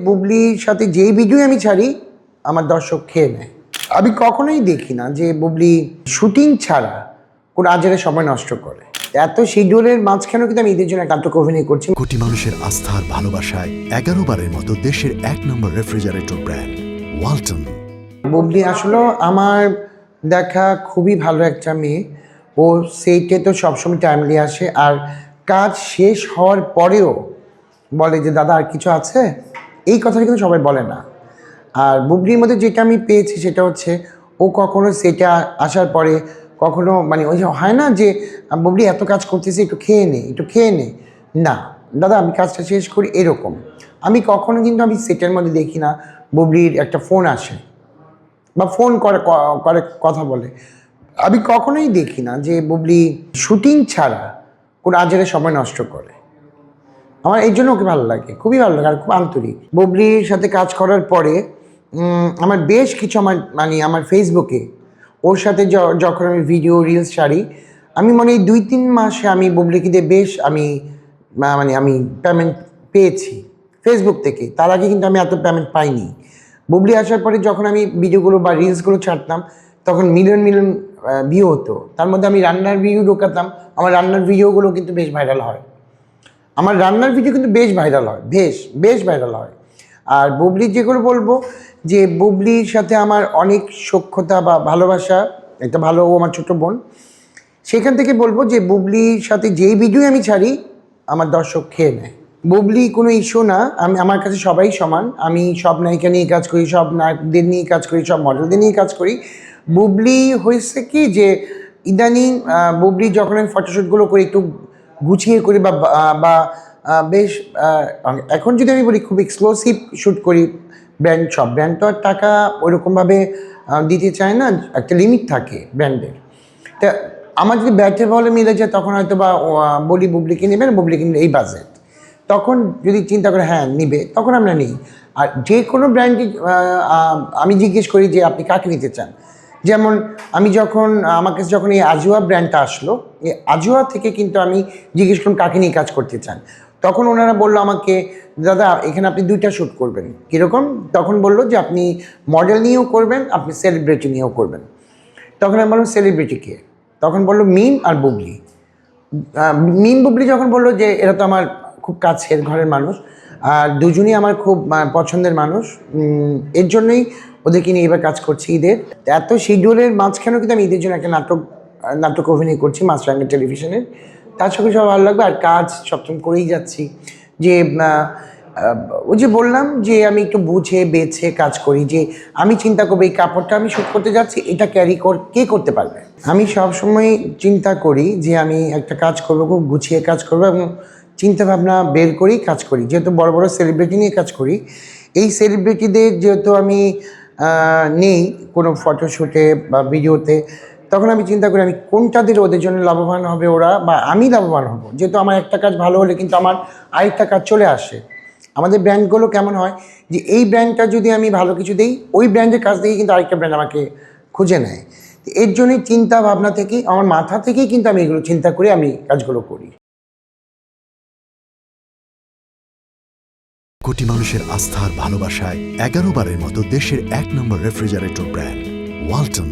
বুবলির সাথে যেই ভিডিও আমি ছাড়ি আমার দর্শক খেয়ে নেয়। আমি কখনোই দেখি না যে বুবলি শুটিং ছাড়া কোনো আজের সময় নষ্ট করে। এত শিডিউলের মাঝখানেও কিন্তু আমি ঈদের জন্য নাটক অভিনয় করছি। কোটি মানুষের আস্থার ভালোবাসায় 11 বারের মতো দেশের 1 নম্বর রেফ্রিজারেটর ব্র্যান্ড ওয়ালটন। বুবলি আসলে আমার দেখা খুবই ভালো একটা মেয়ে। ও সেইটে তো সবসময় টাইমলি আসে, আর কাজ শেষ হওয়ার পরেও বলে যে দাদা আর কিছু আছে, এই কথাটা কিন্তু সবাই বলে না। আর বুবলির মধ্যে যেটা আমি পেয়েছি সেটা হচ্ছে ও কখনো সেটা আসার পরে কখনো মানে ওই যে হয় না যে বুবলি এত কাজ করতেছে একটু খেয়ে নে না দাদা আমি কাজটা শেষ করি, এরকম। আমি কখনো কিন্তু আমি সেটের মধ্যে দেখি না বুবলির একটা ফোন আসে বা ফোন করে করে কথা বলে। আমি কখনোই দেখি না যে বুবলি শুটিং ছাড়া কোনো আজের সময় নষ্ট করে। আমার এই জন্য ওকে ভালো লাগে, খুবই ভালো লাগে, আর খুব আন্তরিক। বুবলির সাথে কাজ করার পরে আমার বেশ কিছু আমার ফেসবুকে ওর সাথে যখন আমি ভিডিও রিলস ছাড়ি, আমি মনে হয় 2-3 মাসে আমি বুবলিকে দিয়ে বেশ আমি পেমেন্ট পেয়েছি ফেসবুক থেকে। তার আগে কিন্তু আমি এত পেমেন্ট পাইনি। বুবলি আসার পরে যখন আমি ভিডিওগুলো বা রিলসগুলো ছাড়তাম তখন মিলিয়ন ভিউ হতো। তার মধ্যে আমি রান্নার ভিডিও ঢোকাতাম, আমার রান্নার ভিডিওগুলো কিন্তু বেশ ভাইরাল হয়। আমার রান্নার ভিডিও কিন্তু বেশ ভাইরাল হয়, বেশ ভাইরাল হয়। আর বুবলির যেগুলো বলবো যে বুবলির সাথে আমার অনেক সখ্যতা বা ভালোবাসা, একটা ভালো, ও আমার ছোটো বোন। সেখান থেকে বলবো যে বুবলির সাথে যেই ভিডিও আমি ছাড়ি আমার দর্শক খেয়ে নেয়। বুবলি কোনো ইস্যু না, আমার কাছে সবাই সমান। আমি সব নায়িকা নিয়ে কাজ করি, সব নায়কদের নিয়ে কাজ করি, সব মডেলদের নিয়ে কাজ করি। বুবলি হয়েছে কি যে ইদানিং বুবলি যখন আমি ফটোশ্যুটগুলো করি একটু গুছিয়ে করি বা বেশ এখন যদি আমি বলি খুব এক্সক্লুসিভ শ্যুট করি। সব ব্র্যান্ড তো আর টাকা ওইরকমভাবে দিতে চায় না, একটা লিমিট থাকে ব্র্যান্ডের। তা আমার যদি ব্যাটে বলে মিলে যায় তখন হয়তো বা বলি বুবলিকে নেবে না, বুবলিকে নিলে এই বাজেট, তখন যদি চিন্তা করে হ্যাঁ নিবে তখন আমরা নিই। আর যে কোনো ব্র্যান্ডে আমি জিজ্ঞেস করি যে আপনি কাকে নিতে চান। যেমন আমি যখন আমার কাছে যখন এই আজুয়া ব্র্যান্ডটা আসলো, এই আজুয়া থেকে কিন্তু আমি জিজ্ঞেস করলাম কাকে নিয়ে কাজ করতে চান। তখন ওনারা বললো আমাকে দাদা এখানে আপনি 2টা শ্যুট করবেন। কীরকম? তখন বললো যে আপনি মডেল নিয়েও করবেন, আপনি সেলিব্রিটি নিয়েও করবেন। তখন আমি বললাম সেলিব্রিটি কে? তখন বললো মিম আর বুবলি। মিম বুবলি যখন বললো যে এরা তো আমার খুব কাছের ঘরের মানুষ আর দুজনই আমার খুব পছন্দের মানুষ, এর জন্যই ওদেরকে নিয়ে এবার কাজ করছি ঈদের। এত শিডিউলের মাঝখানেও কিন্তু আমি ঈদের জন্য একটা নাটক অভিনয় করছি মাছরাঙা টেলিভিশনের। তার সঙ্গে সব ভালো লাগবে, আর কাজ সবসময় করেই যাচ্ছি। যে ওই যে বললাম যে আমি একটু বুঝে বেছে কাজ করি, যে আমি চিন্তা করবো এই কাপড়টা আমি শ্যুট করতে যাচ্ছি, এটা কে করতে পারবে। আমি সবসময় চিন্তা করি যে আমি একটা কাজ করবো, খুব গুছিয়ে কাজ করবো এবং চিন্তাভাবনা বের করেই কাজ করি। যেহেতু বড় বড় সেলিব্রিটি নিয়ে কাজ করি, এই সেলিব্রিটিদের যেহেতু আমি নেই কোনো ফটোশ্যুটে বা ভিডিওতে, তখন আমি চিন্তা করি আমি কোনটা দিলে ওদের জন্য লাভবান হবে ওরা, বা আমি লাভবান হব। যেহেতু আমার একটা কাজ ভালো হলে কিন্তু আমার আরেকটা কাজ চলে আসে। আমাদের ব্র্যান্ডগুলো কেমন হয় যে এই ব্র্যান্ডটা যদি আমি ভালো কিছু দিই, ওই ব্র্যান্ডের কাজ থেকে কিন্তু আরেকটা ব্র্যান্ড আমাকে খুঁজে নেয়। এর জন্যই চিন্তা ভাবনা থেকেই, আমার মাথা থেকেই কিন্তু আমি এগুলো চিন্তা করে আমি কাজগুলো করি। কোটি মানুষের আস্থার ভালোবাসায় 11 বারের মতো দেশের 1 নম্বর রেফ্রিজারেটর ব্র্যান্ড ওয়ালটন।